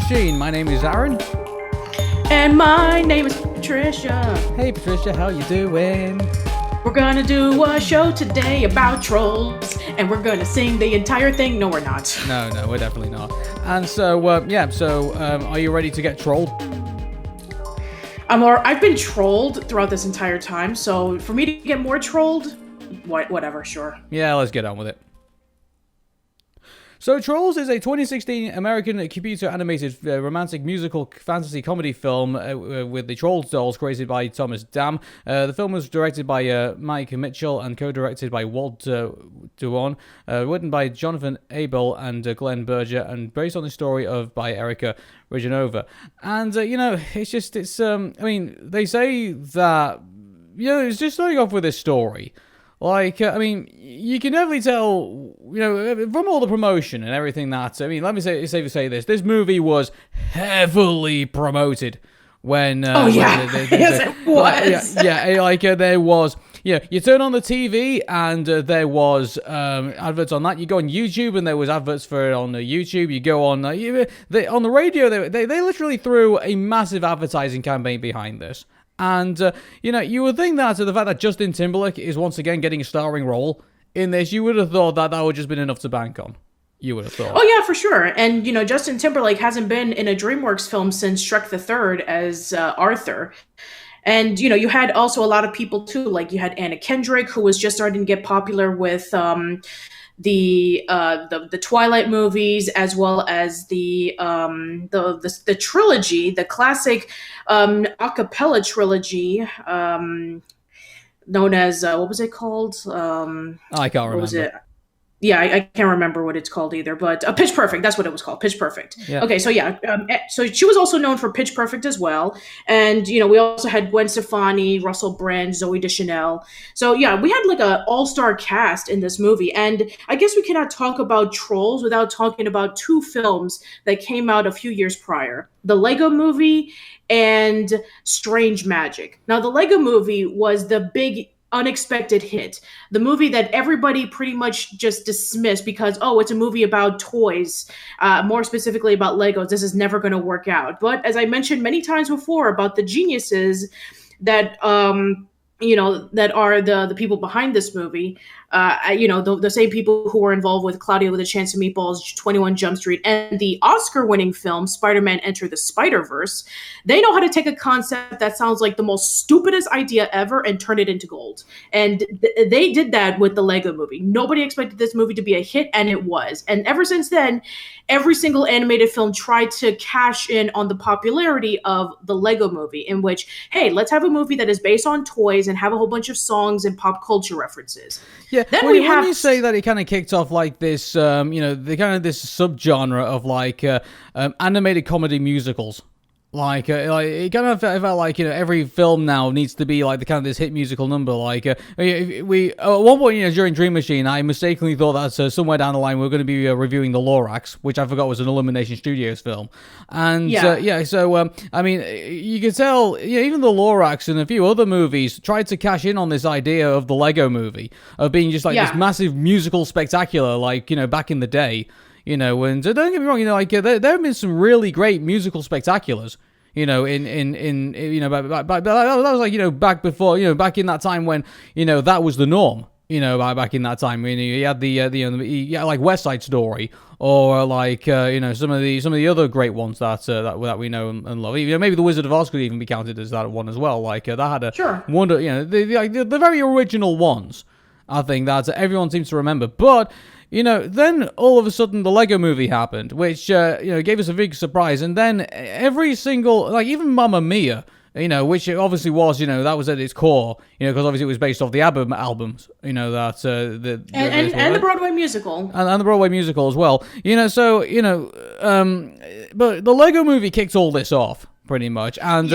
DreamMachine. My name is Arun. And my name is Patricia. Hey Patricia, how you doing? We're gonna do a show today about trolls, and we're gonna sing the entire thing. No, we're not. No, we're definitely not. And so, are you ready to get trolled? I've been trolled throughout this entire time, so for me to get more trolled, whatever, sure. Yeah, let's get on with it. So, Trolls is a 2016 American computer-animated romantic musical fantasy comedy film with the Trolls dolls created by Thomas Dam. The film was directed by Mike Mitchell and co-directed by Walt Duon, written by Jonathan Abel and Glenn Berger, and based on the story by Erica Regenova. And, they say that, it's just starting off with this story. You can definitely tell, from all the promotion and everything let me say this. This movie was heavily promoted when... yes, it was. There was... you turn on the TV and there was adverts on that. You go on YouTube and there was adverts for it on YouTube. You go on... on the radio, they literally threw a massive advertising campaign behind this. And, you would think that the fact that Justin Timberlake is once again getting a starring role in this, you would have thought that would just been enough to bank on. You would have thought. Oh, yeah, for sure. And, Justin Timberlake hasn't been in a DreamWorks film since Shrek the Third as Arthur. And, you had also a lot of people, too. Like, you had Anna Kendrick, who was just starting to get popular with... the Twilight movies, as well as the trilogy, the classic a cappella trilogy, known as what was it called? I can't remember. What was it? Yeah, I can't remember what it's called either, but Pitch Perfect, that's what it was called, Pitch Perfect. Yeah. Okay, so so she was also known for Pitch Perfect as well, and, we also had Gwen Stefani, Russell Brand, Zooey Deschanel. So, yeah, we had, like, an all-star cast in this movie, and I guess we cannot talk about Trolls without talking about two films that came out a few years prior. The Lego Movie and Strange Magic. Now, the Lego Movie was the big unexpected hit, the movie that everybody pretty much just dismissed because, it's a movie about toys, more specifically about Legos. This is never going to work out. But as I mentioned many times before about the geniuses that that are the people behind this movie, the same people who were involved with Claudia with a Chance of Meatballs, 21 Jump Street, and the Oscar-winning film Spider-Man Enter the Spider-Verse. They know how to take a concept that sounds like the most stupidest idea ever and turn it into gold. And they did that with the Lego Movie. Nobody expected this movie to be a hit, and it was. And ever since then, every single animated film tried to cash in on the popularity of the Lego Movie, in which, hey, let's have a movie that is based on toys and have a whole bunch of songs and pop culture references. Yeah, then when you say that it kind of kicked off like this, the kind of this subgenre of like animated comedy musicals. Like it kind of felt like every film now needs to be like the kind of this hit musical number. Like we at one point during DreamMachine, I mistakenly thought that somewhere down the line we were going to be reviewing The Lorax, which I forgot was an Illumination Studios film. And you could tell even The Lorax and a few other movies tried to cash in on this idea of the Lego Movie of being just like this massive musical spectacular, like back in the day. And don't get me wrong, there have been some really great musical spectaculars, that was like, back before, back in that time when, that was the norm, back in that time, you had like West Side Story, or like, some of the other great ones that we know and love. Maybe The Wizard of Oz could even be counted as that one as well. Like, that had a wonder, the very original ones, I think that everyone seems to remember. But, then all of a sudden the Lego Movie happened, which, gave us a big surprise. And then every single, like even Mamma Mia, which it obviously was, that was at its core, because obviously it was based off the ABBA albums, and the Broadway musical. And the Broadway musical as well. But the Lego Movie kicked all this off, pretty much. And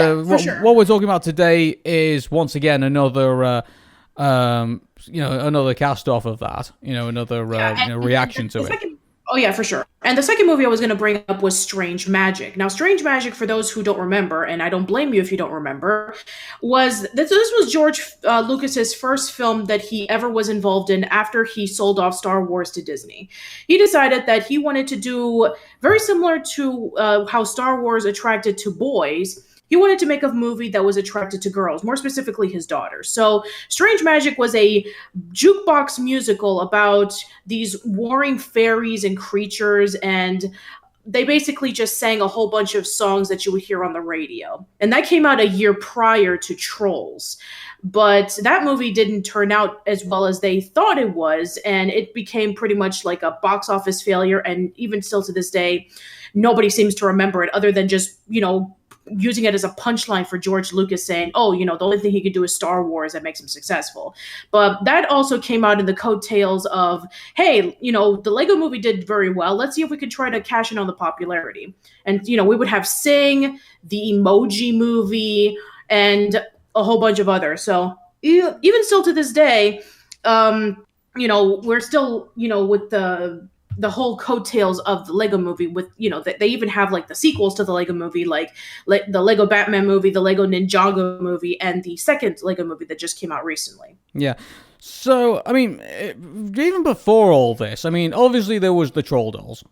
what we're talking about today is, once again, another... another cast off of that, another reaction to it. Oh yeah, for sure. And the second movie I was going to bring up was Strange Magic. Now, Strange Magic, for those who don't remember, and I don't blame you if you don't remember, was this was George Lucas's first film that he ever was involved in after he sold off Star Wars to Disney. He decided that he wanted to do very similar to how Star Wars attracted to boys. He wanted to make a movie that was attracted to girls, more specifically his daughters. So, Strange Magic was a jukebox musical about these warring fairies and creatures, and they basically just sang a whole bunch of songs that you would hear on the radio. And that came out a year prior to Trolls. But that movie didn't turn out as well as they thought it was, and it became pretty much like a box office failure. And even still to this day, nobody seems to remember it other than just, using it as a punchline for George Lucas saying, oh, the only thing he could do is Star Wars that makes him successful. But that also came out in the coattails of, hey, the Lego movie did very well. Let's see if we could try to cash in on the popularity. And, we would have Sing, the Emoji Movie, and a whole bunch of others. So even still to this day, we're still, with the whole coattails of the Lego movie with, they even have like the sequels to the Lego movie, like the Lego Batman movie, the Lego Ninjago movie, and the second Lego movie that just came out recently. Yeah. So, I mean, even before all this, I mean, obviously there was the Troll Dolls.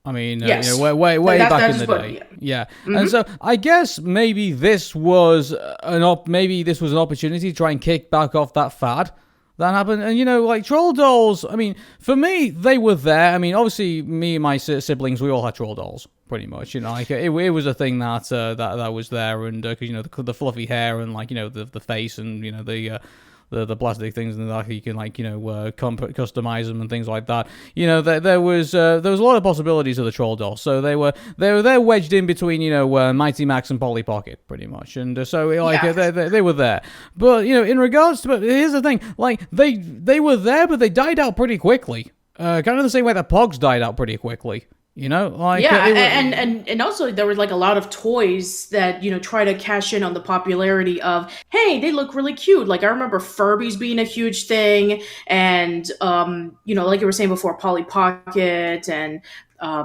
I mean, yes. way back in the day. Yeah. Mm-hmm. And so I guess maybe this was an opportunity to try and kick back off that fad that happened. And, like Troll Dolls, I mean, for me, they were there. I mean, obviously, me and my siblings, we all had Troll Dolls, pretty much. Like, it was a thing that was there. And, because, the fluffy hair and, like, the face and, the plastic things and that you can, like, customize them and things like that. There was a lot of possibilities of the Troll Dolls. So they were there wedged in between, Mighty Max and Polly Pocket, pretty much. And so, like, yeah. they were there. But, in regards to, but here's the thing, like, they were there, but they died out pretty quickly. Kind of the same way that Pogs died out pretty quickly. Like, yeah, and also there was like a lot of toys that try to cash in on the popularity of, hey, they look really cute. Like I remember Furbies being a huge thing, and like you were saying before, Polly Pocket, and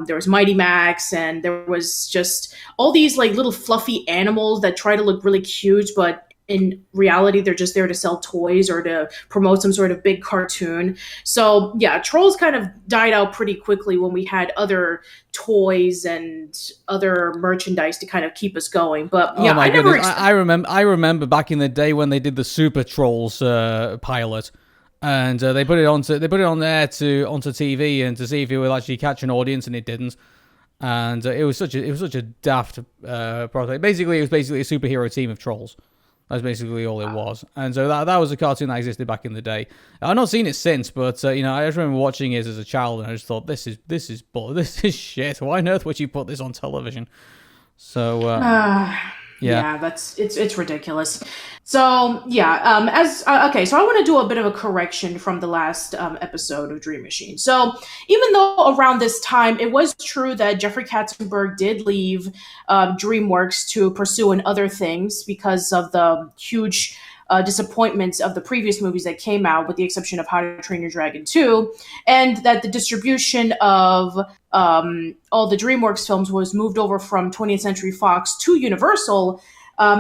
there was Mighty Max, and there was just all these like little fluffy animals that try to look really cute, but in reality, they're just there to sell toys or to promote some sort of big cartoon. So yeah, Trolls kind of died out pretty quickly when we had other toys and other merchandise to kind of keep us going. But yeah, oh my goodness. I remember back in the day when they did the Super Trolls pilot. And they put it on there onto TV and to see if it would actually catch an audience, and it didn't. And it was such a daft project. Basically, it was a superhero team of trolls. That's basically all it was. And so that was a cartoon that existed back in the day. I've not seen it since, but I just remember watching it as a child, and I just thought, this is shit. Why on earth would you put this on television? So yeah, it's ridiculous. So yeah, okay, so I want to do a bit of a correction from the last episode of Dream Machine. So even though around this time it was true that Jeffrey Katzenberg did leave DreamWorks to pursue in other things because of the huge disappointments of the previous movies that came out, with the exception of How to Train Your Dragon 2, and that the distribution of all the DreamWorks films was moved over from 20th Century Fox to Universal.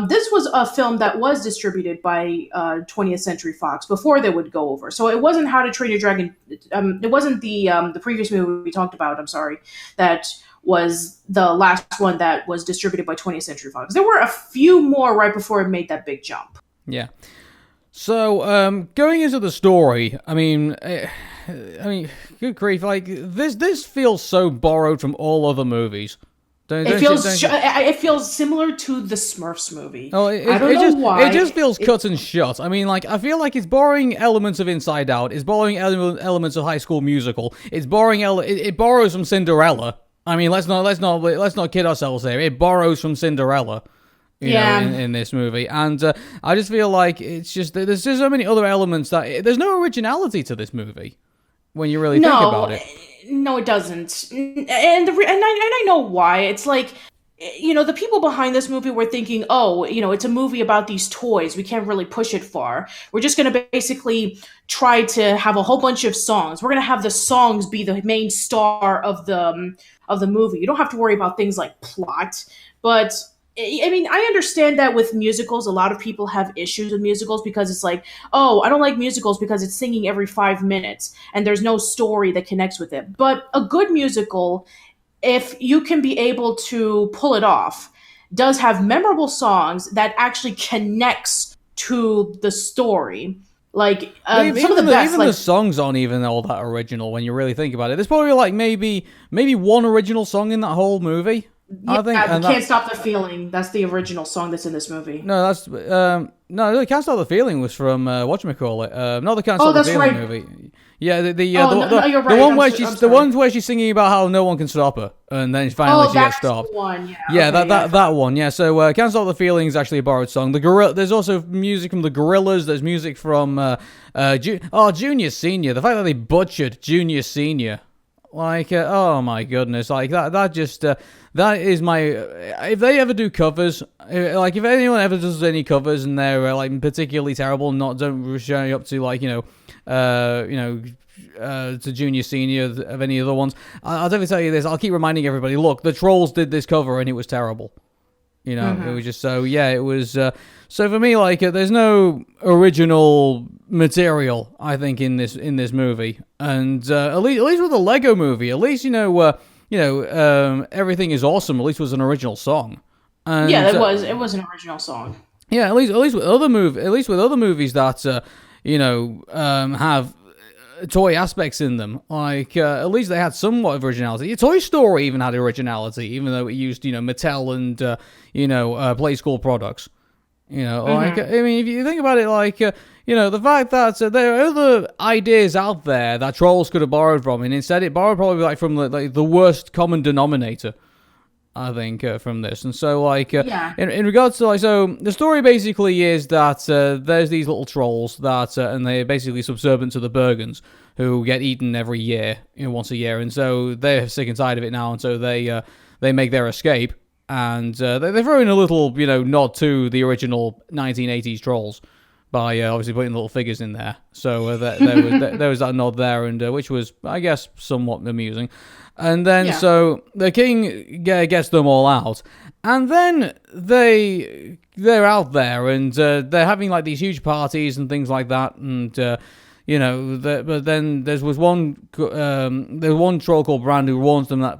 This was a film that was distributed by 20th Century Fox before they would go over. So it wasn't How to Train Your Dragon. It wasn't the previous movie we talked about. I'm sorry, that was the last one that was distributed by 20th Century Fox. There were a few more right before it made that big jump. Yeah. So, going into the story, I mean, good grief, like, this feels so borrowed from all other movies. It feels similar to the Smurfs movie. Oh, I don't know why. It just feels cut and shut. I mean, like, I feel like it's borrowing elements of Inside Out. It's borrowing elements of High School Musical. It's borrowing it borrows from Cinderella. I mean, let's not kid ourselves here. It borrows from Cinderella. In this movie, and I just feel like it's just there's just so many other elements that there's no originality to this movie when you really think about it. No, it doesn't, and I know why. It's like the people behind this movie were thinking, oh, it's a movie about these toys. We can't really push it far. We're just going to basically try to have a whole bunch of songs. We're going to have the songs be the main star of the movie. You don't have to worry about things like plot. But I mean, I understand that with musicals, a lot of people have issues with musicals because it's like, oh, I don't like musicals because it's singing every 5 minutes and there's no story that connects with it. But a good musical, if you can be able to pull it off, does have memorable songs that actually connects to the story. Like some of the best, even like the songs aren't even all that original when you really think about it. There's probably like maybe one original song in that whole movie. yeah, I think, and Can't Stop the Feeling. That's the original song that's in this movie. no, that's no, Can't Stop the Feeling was from whatchamacallit. Not the Can't Stop the that's Feeling right. movie. Yeah, No, you're right. the one I'm where I'm the sorry. one where she's singing about how no one can stop her, and then finally Oh, she that's gets stopped. the one. Yeah. Yeah, okay, that one. Yeah, so "Can't Stop the Feeling" is actually a borrowed song. There's also music from the Gorillas. There's music from Junior Senior. The fact that they butchered Junior Senior, like, oh my goodness, like that just that is my. If they ever do covers, like if anyone ever does any covers and they're like particularly terrible and don't show up to like to Junior Senior of any other ones, I'll definitely tell you this. I'll keep reminding everybody. Look, the Trolls did this cover and it was terrible. It was just so. Yeah, it was. So for me, like, there's no original material. I think in this movie, and at least with the Lego movie, at least everything is awesome. At least was an original song. And, Yeah, it was an original song. yeah, at least with other movies that have toy aspects in them. Like, at least they had somewhat of originality. Toy Story even had originality, even though it used, Mattel and, Play School products. Like, I mean, if you think about it, like, the fact that there are other ideas out there that Trolls could have borrowed from, and instead it borrowed probably, like, from, the worst common denominator, I think, from this. And so, like, in regards to, like, so the story basically is that there's these little trolls that, and they're basically subservient to the Bergens, who get eaten every year, once a year. And so they're sick and tired of it now, and so they make their escape. And they throw in a little, nod to the original 1980s Trolls by obviously putting little figures in there. So there was that nod there, and which was, I guess, somewhat amusing. And then, so the king gets them all out, and then they're out there, and they're having like these huge parties and things like that, and but then there's one troll called Branch who warns them that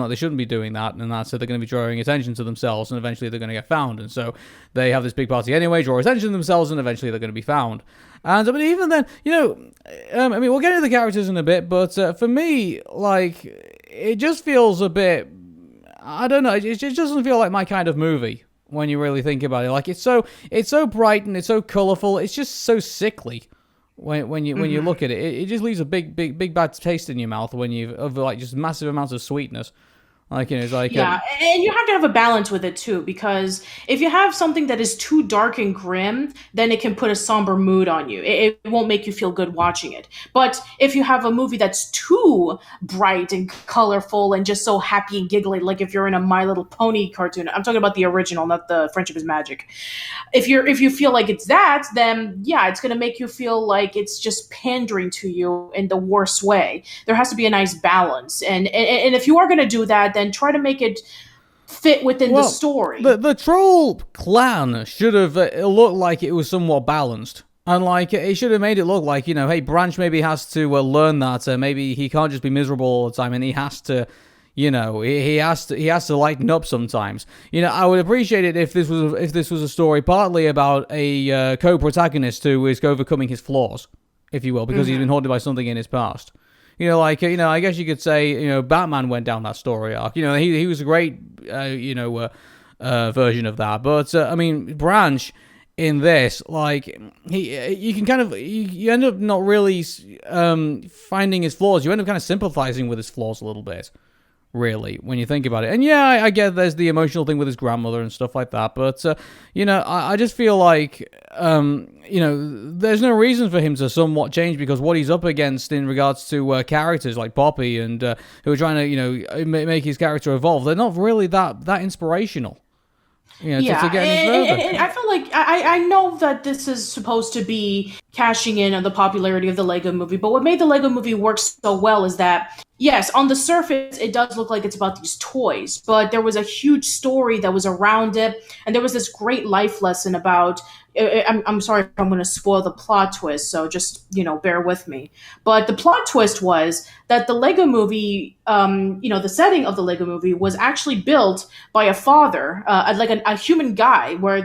they shouldn't be doing that, and that's so they're going to be drawing attention to themselves, and eventually they're going to get found. And so they have this big party anyway, draw attention to themselves, and eventually they're going to be found. And but even then, I mean, we'll get into the characters in a bit, but for me, like, it just feels a bit, I don't know, it just doesn't feel like my kind of movie when you really think about it. Like, it's so bright and it's so colorful, it's just so sickly. When you look at it, it just leaves a big bad taste in your mouth of like just massive amounts of sweetness. Like, it's like and you have to have a balance with it too, because if you have something that is too dark and grim, then it can put a somber mood on you. It won't make you feel good watching it. But if you have a movie that's too bright and colorful and just so happy and giggly, like if you're in a My Little Pony cartoon, I'm talking about the original, not the Friendship is Magic. If you feel like it's that, then yeah, it's gonna make you feel like it's just pandering to you in the worst way. There has to be a nice balance, and if you are gonna do that, then try to make it fit within the story. The troll clan should have looked like it was somewhat balanced. And, like, it should have made it look like, hey, Branch maybe has to learn that maybe he can't just be miserable all the time, and he has to, he has to lighten up sometimes. I would appreciate it if this was a story partly about a co-protagonist who is overcoming his flaws, if you will, because he's been haunted by something in his past. I guess you could say, Batman went down that story arc. He was a great, version of that. But, I mean, Branch in this, like, you can kind of, you end up not really finding his flaws. You end up kind of sympathizing with his flaws a little bit, really, when you think about it. And yeah, I get there's the emotional thing with his grandmother and stuff like that. But, I just feel like there's no reason for him to somewhat change because what he's up against in regards to characters like Poppy and who are trying to, make his character evolve, they're not really that inspirational. To get any further. And I feel like I know that this is supposed to be cashing in on the popularity of the Lego movie, but what made the Lego movie work so well is that, yes, on the surface, it does look like it's about these toys, but there was a huge story that was around it, and there was this great life lesson about. I'm sorry if I'm going to spoil the plot twist, so just, bear with me. But the plot twist was that the Lego movie, the setting of the Lego movie was actually built by a father, like a human guy, where,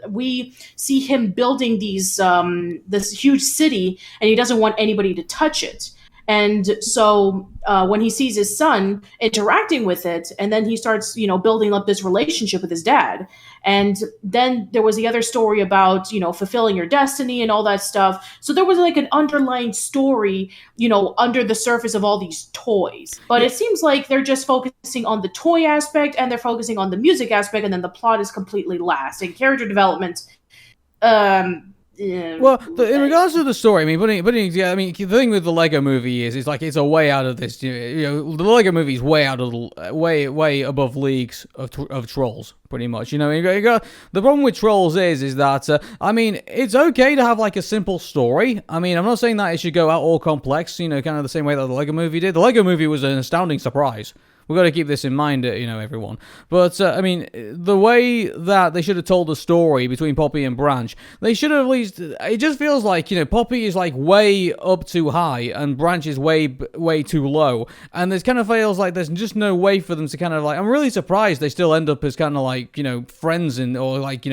we see him building this huge city, and he doesn't want anybody to touch it. And so when he sees his son interacting with it, and then he starts, building up this relationship with his dad. And then there was the other story about, fulfilling your destiny and all that stuff. So there was like an underlying story, under the surface of all these toys. But it seems like they're just focusing on the toy aspect and they're focusing on the music aspect, and then the plot is completely last. And character development, well, in regards to the story, the thing with the Lego movie is like it's a way out of this. The Lego movie is way out of way above leagues of trolls, pretty much. The problem with trolls is that it's okay to have like a simple story. I'm not saying that it should go out all complex. Kind of the same way that the Lego movie did. The Lego movie was an astounding surprise. We've got to keep this in mind, everyone. But, the way that they should have told the story between Poppy and Branch, they should have at least... It just feels like, Poppy is, like, way up too high, and Branch is way too low. And it kind of feels like there's just no way for them to kind of, like... I'm really surprised they still end up as kind of, like, friends or, like,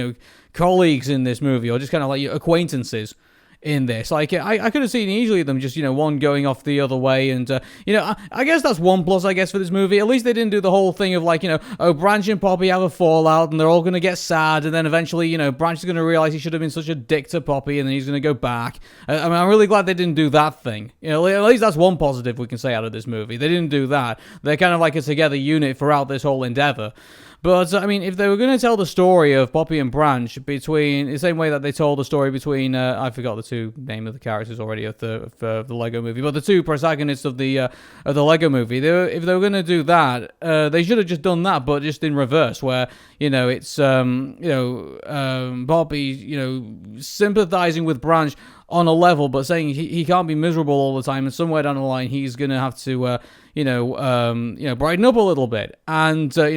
colleagues in this movie, or just kind of, like, acquaintances in this. Like, I could have seen easily them just, one going off the other way, and, I guess that's one plus, for this movie. At least they didn't do the whole thing of, like, Branch and Poppy have a fallout, and they're all gonna get sad, and then eventually, Branch is gonna realize he should have been such a dick to Poppy, and then he's gonna go back. I'm really glad they didn't do that thing. At least that's one positive we can say out of this movie. They didn't do that. They're kind of like a together unit throughout this whole endeavor. But, if they were going to tell the story of Poppy and Branch between the same way that they told the story between, I forgot the two name of the characters already of the Lego movie, but the two protagonists of the Lego movie, if they were going to do that, they should have just done that, but just in reverse, where, it's, Poppy, sympathizing with Branch on a level, but saying he can't be miserable all the time, and somewhere down the line he's gonna have to, brighten up a little bit, and go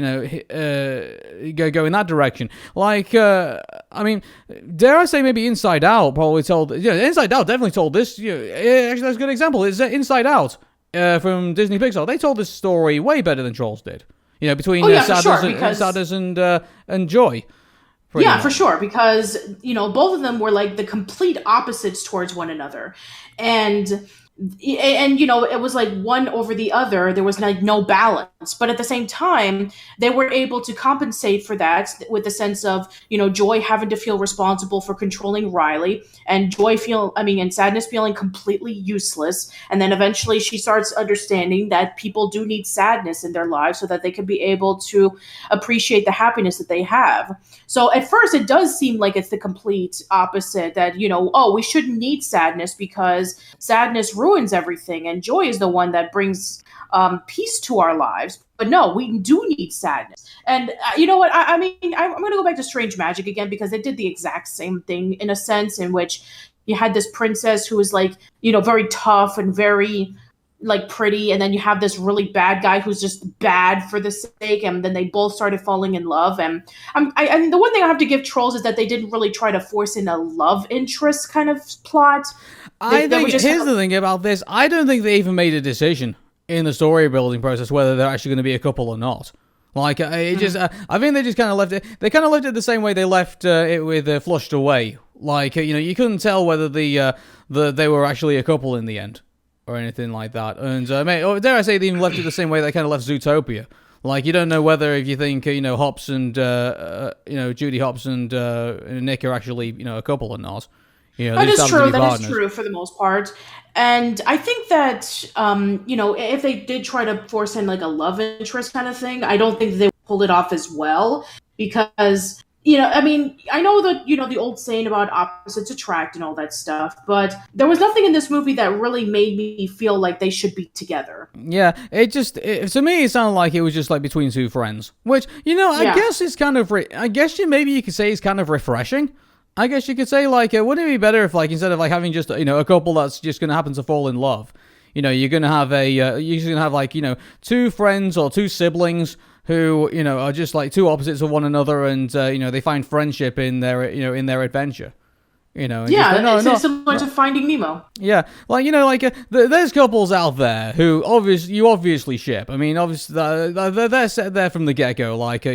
in that direction. Like, dare I say maybe Inside Out probably told. Inside Out definitely told this. Actually, that's a good example. It's Inside Out from Disney Pixar. They told this story way better than Trolls did. Between sadness and joy. For sure, because, both of them were like the complete opposites towards one another. And it was like one over the other. There was like no balance. But at the same time, they were able to compensate for that with the sense of, Joy having to feel responsible for controlling Riley, and and Sadness feeling completely useless. And then eventually she starts understanding that people do need sadness in their lives so that they can be able to appreciate the happiness that they have. So at first it does seem like it's the complete opposite, that, we shouldn't need sadness because sadness ruins everything, and joy is the one that brings peace to our lives. But no, we do need sadness. And you know what? I'm going to go back to Strange Magic again, because they did the exact same thing in a sense, in which you had this princess who was like, very tough and very like pretty, and then you have this really bad guy who's just bad for the sake, and then they both started falling in love. And I mean, the one thing I have to give Trolls is that they didn't really try to force in a love interest kind of plot. Here's the thing about this. I don't think they even made a decision in the story building process whether they're actually going to be a couple or not. Like, I think they just kind of left it. They kind of left it the same way they left it with Flushed Away. Like, you couldn't tell whether they were actually a couple in the end or anything like that. And dare I say, they even left it the same way they kind of left Zootopia. Like, you don't know whether, if you think Hops and Judy Hopps and Nick are actually a couple or not. That is true. That is true for the most part. And I think that, if they did try to force in like a love interest kind of thing, I don't think they pulled it off as well, because I mean, I know that, the old saying about opposites attract and all that stuff, but there was nothing in this movie that really made me feel like they should be together. Yeah, to me it sounded like it was just like between two friends, which I Yeah. guess is kind of I guess maybe you could say it's kind of refreshing. I guess you could say like wouldn't it be better if like instead of like having just a couple that's just gonna happen to fall in love, you're gonna have you're gonna have like two friends or two siblings who are just like two opposites of one another, and they find friendship in their in their adventure. And just, Yeah, no, it's no, similar to Finding Nemo. yeah, like there's couples out there who you obviously ship. I mean, obviously they're set there from the get go. Like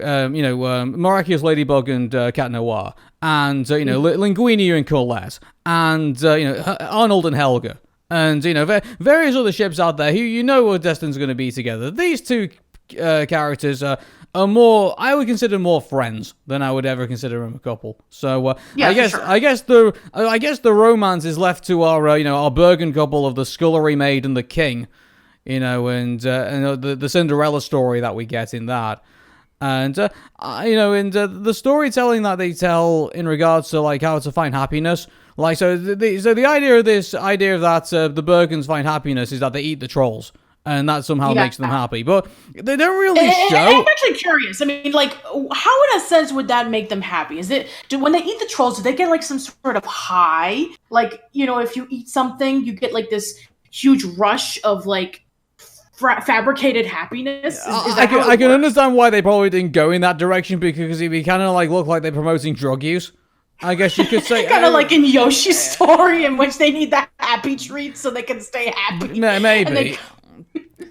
Miraculous Ladybug and Cat Noir, and Linguini and Colette, and Arnold and Helga, and various other ships out there who are destined going to be together. These two characters are more, I would consider more friends than I would ever consider them a couple. So Yeah, I guess for sure. I guess the romance is left to our our Bergen couple of the Scullery Maid and the King, and the Cinderella story that we get in that. And the storytelling that they tell in regards to like how to find happiness, like the idea of that the Bergens find happiness is that they eat the trolls, and that somehow Yeah. makes them happy. But they don't really And show. I'm actually curious. I mean, like, how in a sense would that make them happy? When they eat the trolls, do they get like some sort of high? Like, if you eat something, you get like this huge rush of like fabricated happiness. Is that how I it can works? understand why they probably didn't go in that direction, because it kind of like look like they're promoting drug use. I guess you could say Kind of like in Yoshi's story, in which they need the happy treat so they can stay happy. maybe. And they-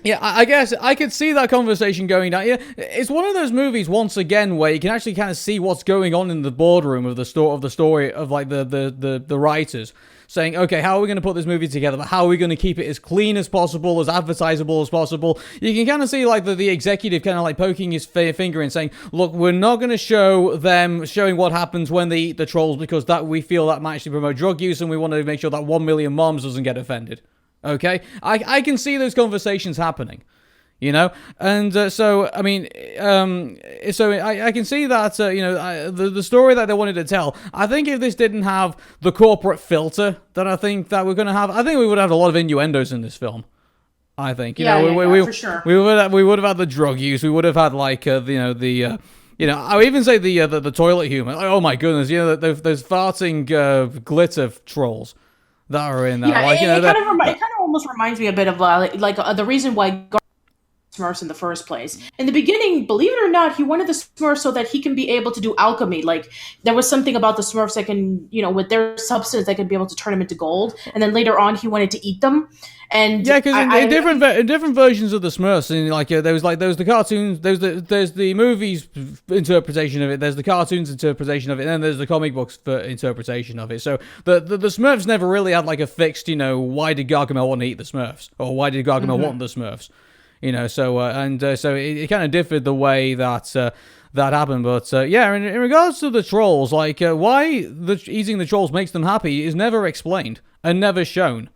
Yeah, I guess I could see that conversation going down. Yeah, it's one of those movies once again where you can actually kind of see what's going on in the boardroom of the story of like the writers saying, okay, how are we going to put this movie together? But how are we going to keep it as clean as possible, as advertisable as possible? You can kind of see like the executive kind of like poking his finger and saying, look, we're not going to show them showing what happens when they eat the trolls, because that we feel that might actually promote drug use, and we want to make sure that 1 million moms doesn't get offended. Okay, I can see those conversations happening, and so I mean, so I can see that the story that they wanted to tell. I think if this didn't have the corporate filter that I think that we're gonna have, I think we would have a lot of innuendos in this film. I think Yeah, for sure. we would have had the drug use. We would have had like I would even say the toilet humor. Like, oh my goodness, those farting glitter trolls that are in that. Yeah, Like, it kind of almost reminds me a bit of the reason why Smurfs in the first place. In the beginning, believe it or not, he wanted the Smurfs so that he can be able to do alchemy. Like, there was something about the Smurfs that can, with their substance, they can be able to turn them into gold. And then later on, he wanted to eat them. And yeah, because in different versions of the Smurfs, and there was the cartoons, there's the movies interpretation of it, there's the cartoons interpretation of it, and then there's the comic books interpretation of it. So the Smurfs never really had like a fixed, why did Gargamel want to eat the Smurfs, or why did Gargamel want the Smurfs, so it kind of differed the way that that happened. But in regards to the trolls, like why eating the trolls makes them happy is never explained and never shown.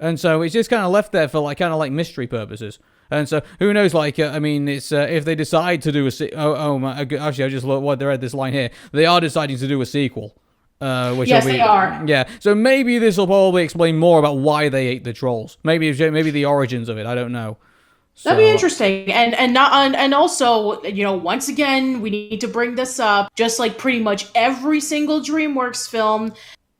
And so it's just kind of left there for like kind of like mystery purposes. And so who knows? Like I mean, it's if they decide to do actually I just read this line here. They are deciding to do a sequel. Yes, they are. Yeah. So maybe this will probably explain more about why they ate the trolls. Maybe the origins of it. I don't know. That'd be interesting, and also, once again, we need to bring this up. Just like pretty much every single DreamWorks film,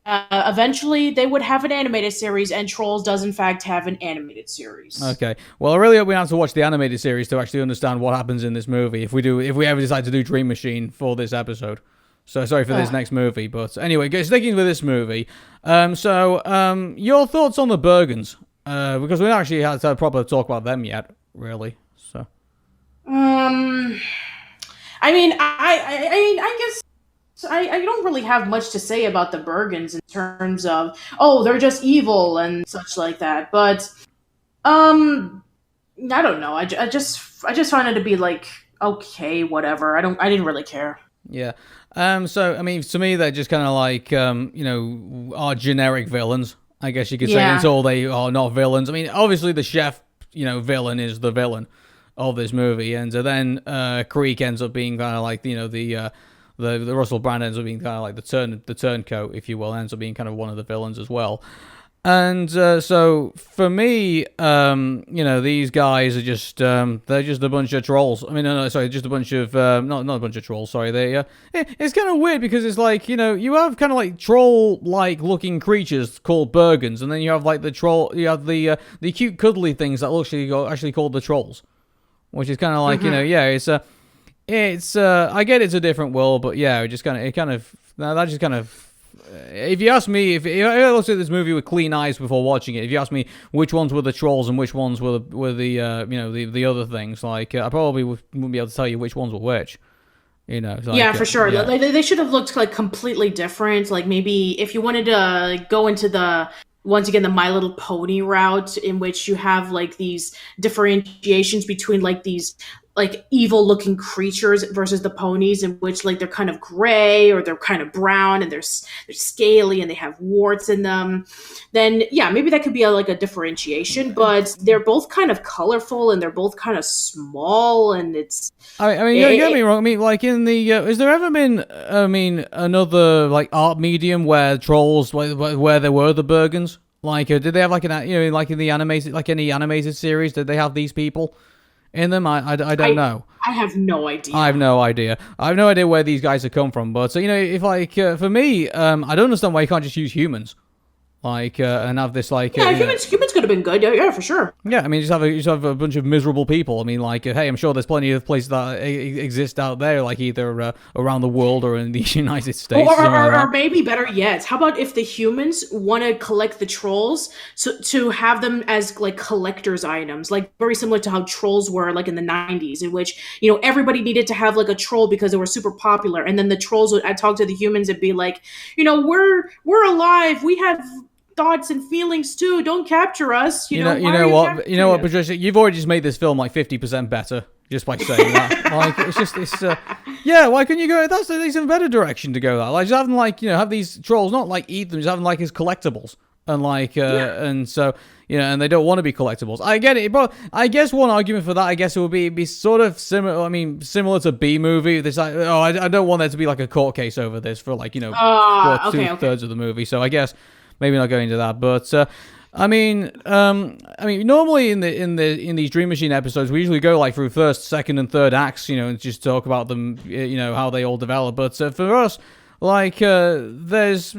eventually they would have an animated series, and Trolls does in fact have an animated series. Okay. Well, I really hope we have to watch the animated series to actually understand what happens in this movie. If we ever decide to do Dream Machine for this episode. So sorry for this next movie, but anyway, sticking with this movie. Your thoughts on the Bergens? Because we haven't actually had a proper talk about them yet, really. So. I mean, I guess I don't really have much to say about the Bergens in terms of they're just evil and such like that. But I don't know. I just found it to be like okay, whatever. I didn't really care. Yeah. So I mean, to me, they're just kind of like our generic villains, I guess you could say, until they are not villains. I mean, obviously the chef, villain is the villain. of this movie, and then Creek ends up being kind of like the Russell Brand ends up being kind of like the turncoat, if you will, ends up being kind of one of the villains as well. And so for me, these guys are just they're just a bunch of trolls. I mean, no, sorry, just a bunch of not a bunch of trolls. Sorry, it's kind of weird because it's like you have kind of like troll-like looking creatures called Bergens, and then you have like you have the cute cuddly things that actually called the trolls, which is kind of like it's I get it's a different world, but yeah, that just kind of. If you ask me, if I looked at this movie with clean eyes before watching it, if you ask me which ones were the trolls and which ones were the other things, like I probably wouldn't be able to tell you which ones were which. Yeah, for sure. Yeah. They should have looked like completely different. Like maybe if you wanted to go into once again the My Little Pony route, in which you have like these differentiations between like these like evil looking creatures versus the ponies, in which like they're kind of gray or they're kind of brown and they're scaly and they have warts in them, then yeah, maybe that could be like a differentiation. But they're both kind of colorful and they're both kind of small, and it's. I mean, don't get me wrong. I mean, like in the has there ever been another like art medium where trolls where there were the Bergens? Like, did they have like like in the animated, like any animated series, did they have these people in them? I don't know. I have no idea. I have no idea where these guys have come from. But if like for me, I don't understand why you can't just use humans, like and have this like humans could have been good. Yeah, for sure. Yeah, I mean, just have a bunch of miserable people. I mean, like hey, I'm sure there's plenty of places that exist out there, like either around the world or in the United States, or maybe better yet, how about if the humans want to collect the trolls, to have them as like collector's items, like very similar to how trolls were like in the 90s, in which everybody needed to have like a troll because they were super popular, and then the trolls would talk to the humans and be like, we're alive, we have thoughts and feelings too. Don't capture us. You know what, Patricia? You've already just made this film like 50% better just by saying that. Like it's yeah. Why couldn't you go? That's even better direction to go. That like just have them like have these trolls not like eat them, just have them like as collectibles. And like and so and they don't want to be collectibles. I get it, but I guess one argument for that, I guess it would be sort of similar. I mean, similar to B movie. There's like, I don't want there to be like a court case over this for like 2/3 of the movie. So I guess. Maybe not going into that, but I mean, normally in these Dream Machine episodes, we usually go like through first, second, and third acts, and just talk about them, how they all develop. But for us, like, there's,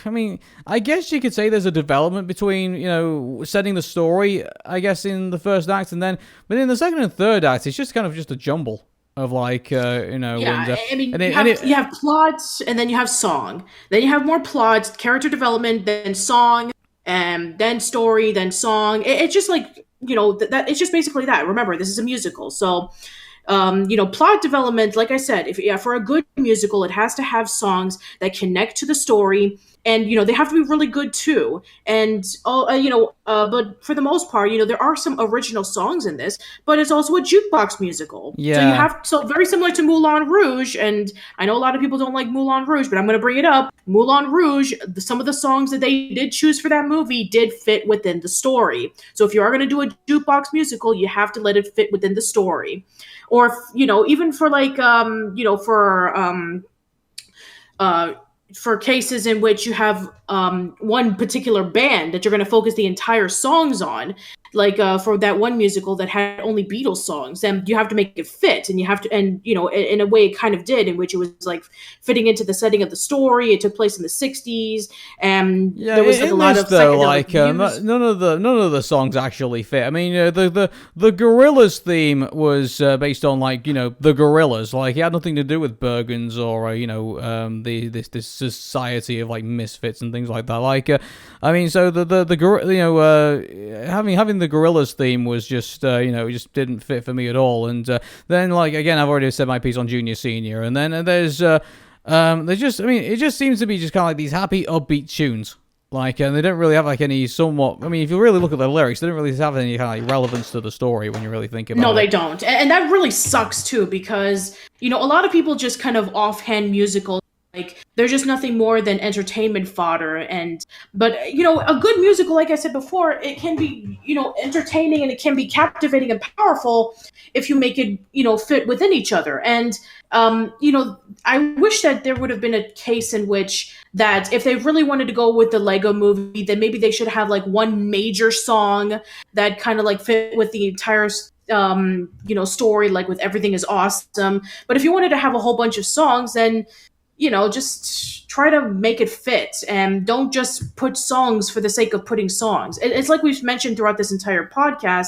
I mean, I guess you could say there's a development between, setting the story, I guess, in the first act, but in the second and third act, it's just kind of just a jumble. Of like, Yeah, I mean, you have plots, and then you have song. Then you have more plots, character development, then song, and then story, then song. It's just like, that it's just basically that. Remember, this is a musical. So, plot development, like I said, for a good musical, it has to have songs that connect to the story. And, they have to be really good too. And, but for the most part, there are some original songs in this, but it's also a jukebox musical. Yeah. So very similar to Moulin Rouge. And I know a lot of people don't like Moulin Rouge, but I'm going to bring it up. Moulin Rouge, some of the songs that they did choose for that movie did fit within the story. So if you are going to do a jukebox musical, you have to let it fit within the story. Or, even for like, for cases in which you have one particular band that you're going to focus the entire songs on, like for that one musical that had only Beatles songs, then you have to make it fit, and you have to, and in a way it kind of did, in which it was like fitting into the setting of the story. It took place in the 60s, and there was like a lot of none of the songs actually fit. I mean, the Gorillaz theme was based on like the Gorillaz, like it had nothing to do with Bergens or this society of like misfits and things like that. Like I mean, so having the Gorillaz theme was just it just didn't fit for me at all. And then like again, I've already said my piece on Junior Senior, and then there's it just seems to be just kind of like these happy upbeat tunes. Like, and they don't really have like any somewhat. I mean, if you really look at the lyrics, they don't really have any kind of like relevance to the story when you really think about it. No, they don't, and that really sucks too, because a lot of people just kind of offhand musical like they're just nothing more than entertainment fodder. And but a good musical, like I said before, it can be entertaining, and it can be captivating and powerful if you make it fit within each other. And I wish that there would have been a case in which that if they really wanted to go with the Lego movie, then maybe they should have like one major song that kind of like fit with the entire story, like with Everything Is Awesome. But if you wanted to have a whole bunch of songs, then just try to make it fit, and don't just put songs for the sake of putting songs. It's like we've mentioned throughout this entire podcast,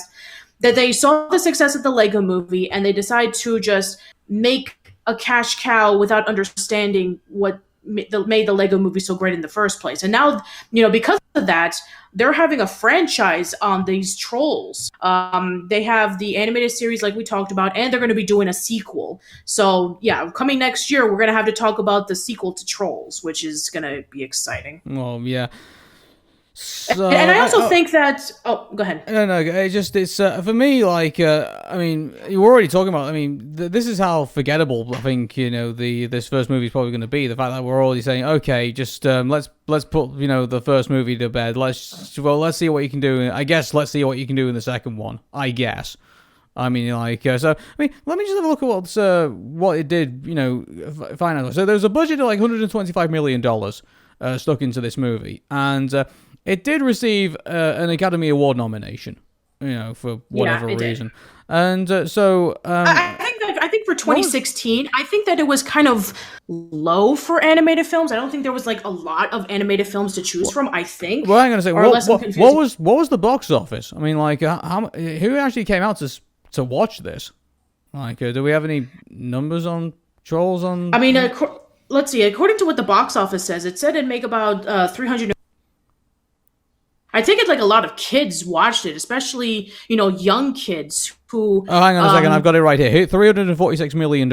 that they saw the success of the Lego movie and they decide to just make a cash cow without understanding what made the Lego movie so great in the first place. And now, because of that, they're having a franchise on these Trolls. They have the animated series like we talked about, and they're going to be doing a sequel. So yeah, coming next year, we're going to have to talk about the sequel to Trolls, which is going to be exciting. Well, yeah. So, and I also think that. Oh, go ahead. No. It's for me. Like, I mean, you were already talking about. I mean, this is how forgettable I think this first movie is probably going to be. The fact that we're already saying, okay, just let's put the first movie to bed. Let's see what you can do. I guess let's see what you can do in the second one. I guess. I mean, let me just have a look at what it did. Finally. So there was a budget of like $125 million stuck into this movie, and it did receive an Academy Award nomination, for whatever reason. Did. And I think for 2016, I think that it was kind of low for animated films. I don't think there was like a lot of animated films to choose from. I think. Well, I'm gonna say, what was the box office? I mean, like, who actually came out to watch this? Like, do we have any numbers on Trolls? I mean, let's see. According to what the box office says, it said it'd make about 300. I take it like a lot of kids watched it, especially, young kids who... Oh, hang on a second. I've got it right here. $346 million.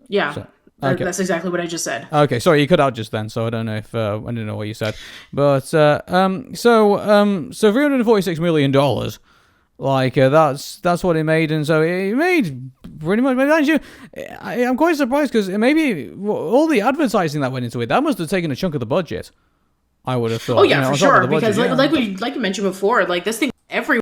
Yeah, so, okay. That's exactly what I just said. Okay, sorry, you cut out just then, so I don't know if... I didn't know what you said. But, so $346 million, like, that's what it made, and so it made pretty much... I'm quite surprised, because maybe all the advertising that went into it, that must have taken a chunk of the budget. I would have thought. Oh yeah, for sure. Because like you mentioned before, like this thing, every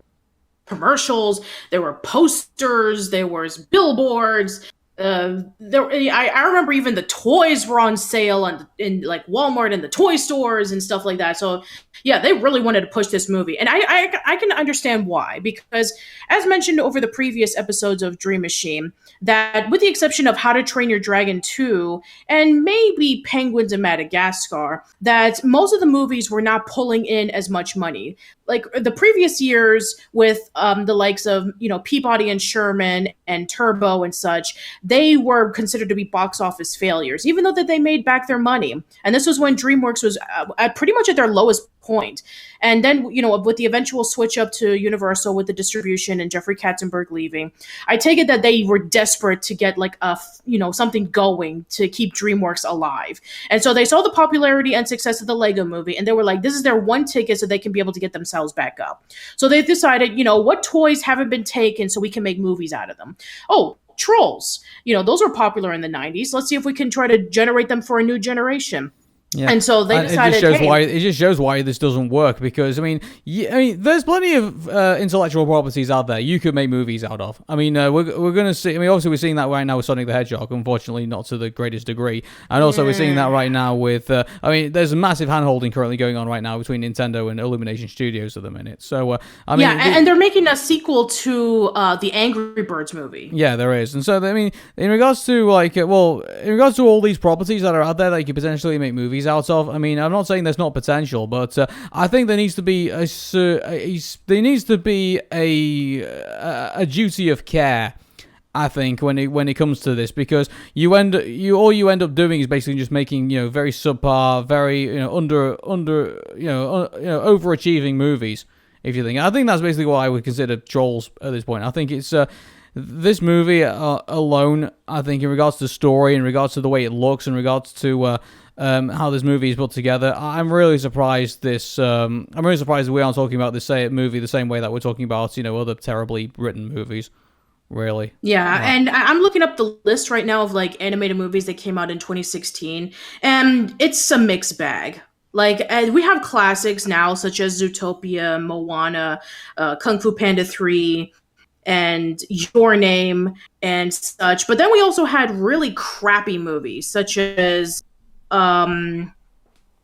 commercials, there were posters, there was billboards. I remember even the toys were on sale in like Walmart and the toy stores and stuff like that. So yeah, they really wanted to push this movie, and I can understand why, because as mentioned over the previous episodes of Dream Machine, that with the exception of How to Train Your Dragon 2 and maybe Penguins in Madagascar, that most of the movies were not pulling in as much money. Like the previous years with the likes of Peabody and Sherman and Turbo and such, they were considered to be box office failures, even though that they made back their money. And this was when DreamWorks was pretty much at their lowest point. And then, with the eventual switch up to Universal with the distribution and Jeffrey Katzenberg leaving, I take it that they were desperate to get like something going to keep DreamWorks alive. And so they saw the popularity and success of the Lego movie, and they were like, this is their one ticket so they can be able to get themselves back up. So they decided, what toys haven't been taken so we can make movies out of them? Oh, Trolls. Those were popular in the 90s. Let's see if we can try to generate them for a new generation. Yeah. And so they decided. It just shows why this doesn't work, because I mean, there's plenty of intellectual properties out there you could make movies out of. I mean, we're gonna see. I mean, obviously we're seeing that right now with Sonic the Hedgehog. Unfortunately, not to the greatest degree. And also we're seeing that right now with. There's a massive handholding currently going on right now between Nintendo and Illumination Studios at the minute. So and they're making a sequel to the Angry Birds movie. Yeah, there is. And so I mean, in regards to all these properties that are out there that you could potentially make movies out of. I mean, I'm not saying there's not potential, but I think there needs to be a duty of care. I think when it comes to this, because all you end up doing is basically just making very subpar, very overachieving movies. If you think, I think that's basically what I would consider Trolls at this point. I think it's. This movie alone, I think, in regards to story, in regards to the way it looks, in regards to how this movie is put together, I'm really surprised. I'm really surprised that we aren't talking about this movie the same way that we're talking about other terribly written movies. Really. Yeah, Right. and I'm looking up the list right now of like animated movies that came out in 2016, and it's a mixed bag. Like, and we have classics now, such as Zootopia, Moana, Kung Fu Panda 3, and Your Name, and such. But then we also had really crappy movies, such as um,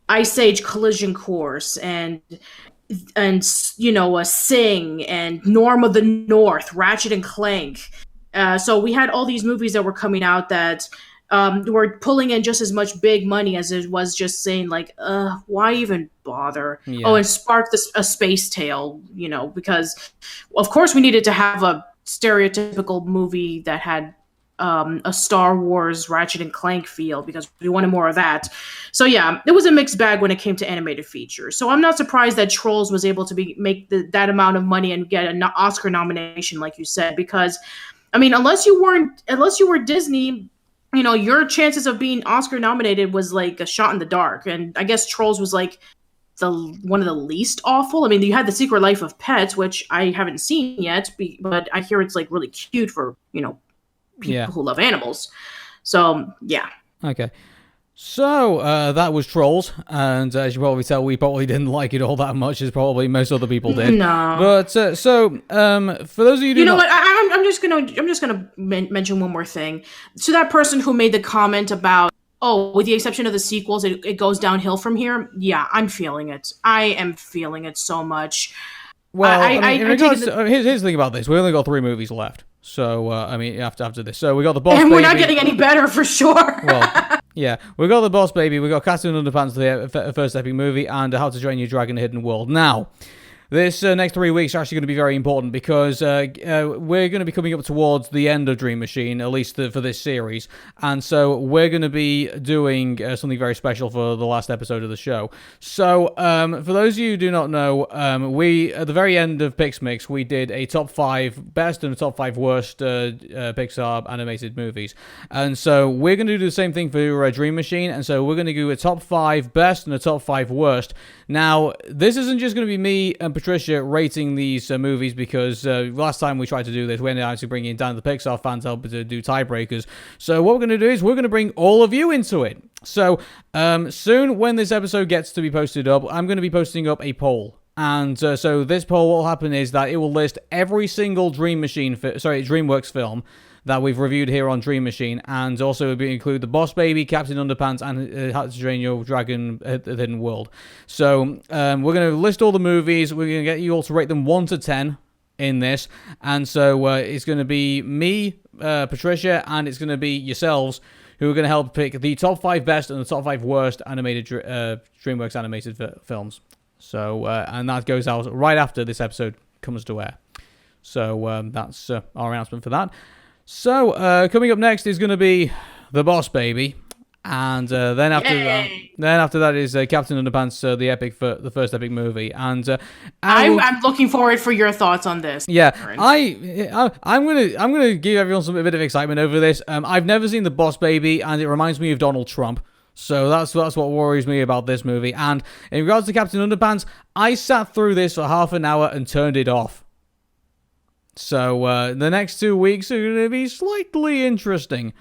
Ice Age Collision Course, and Sing, and Norm of the North, Ratchet and Clank. So we had all these movies that were coming out that were pulling in just as much big money as it was just saying like, why even bother? Oh, Yeah. and sparked a space tale, because of course we needed to have a stereotypical movie that had a Star Wars Ratchet and Clank feel, because we wanted more of that. So yeah, it was a mixed bag when it came to animated features. So I'm not surprised that Trolls was able to make that amount of money and get an Oscar nomination, like you said, because I mean, unless you were Disney, your chances of being Oscar nominated was like a shot in the dark. And I guess Trolls was like the one of the least awful. I mean, you had The Secret Life of Pets, which I haven't seen yet, but I hear it's like really cute for people who love animals. So yeah. Okay. So, that was Trolls, and as you probably tell, we probably didn't like it all that much, as probably most other people did. No. But, for those of you who know what? I'm just gonna mention one more thing. To that person who made the comment about, oh, with the exception of the sequels, it goes downhill from here. Yeah, I'm feeling it. I am feeling it so much. Well, here's the thing about this. We only got 3 movies left. So, after this. So, we got The Boss Baby. And we're not getting any better, for sure. Well, yeah. We got The Boss Baby. We got Captain Underpants, the first epic movie, and How to Train Your Dragon: The Hidden World. Now, this next 3 weeks are actually going to be very important, because we're going to be coming up towards the end of Dream Machine, at least for this series. And so we're going to be doing something very special for the last episode of the show. So for those of you who do not know, we, at the very end of PixMix, we did a top 5 best and a top 5 worst Pixar animated movies. And so we're going to do the same thing for Dream Machine. And so we're going to do a top 5 best and a top 5 worst. Now, this isn't just going to be me and Patricia rating these movies, because last time we tried to do this, we ended up actually bringing down the Pixar fans to help to do tiebreakers. So what we're going to do is we're going to bring all of you into it. So soon, when this episode gets to be posted up, I'm going to be posting up a poll. And so this poll, what will happen is that it will list every single DreamWorks film that we've reviewed here on Dream Machine, and also include The Boss Baby, Captain Underpants, and How to Train Your Dragon: The Hidden World. So we're going to list all the movies. We're going to get you all to rate them 1 to 10 in this, and so it's going to be me, Patricia, and it's going to be yourselves who are going to help pick the top 5 best and the top 5 worst animated DreamWorks animated films. So and that goes out right after this episode comes to air. So that's our announcement for that. So, coming up next is going to be The Boss Baby, and then after that is Captain Underpants, the first epic movie, and I'm looking forward for your thoughts on this. Yeah, I'm gonna give everyone a bit of excitement over this. I've never seen The Boss Baby, and it reminds me of Donald Trump. So that's what worries me about this movie. And in regards to Captain Underpants, I sat through this for half an hour and turned it off. So the next 2 weeks are going to be slightly interesting,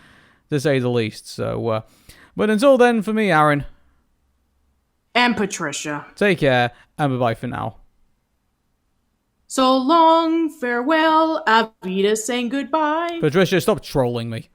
to say the least. So, but until then, for me, Aaron. And Patricia. Take care, and bye-bye for now. So long, farewell, Avita saying goodbye. Patricia, stop trolling me.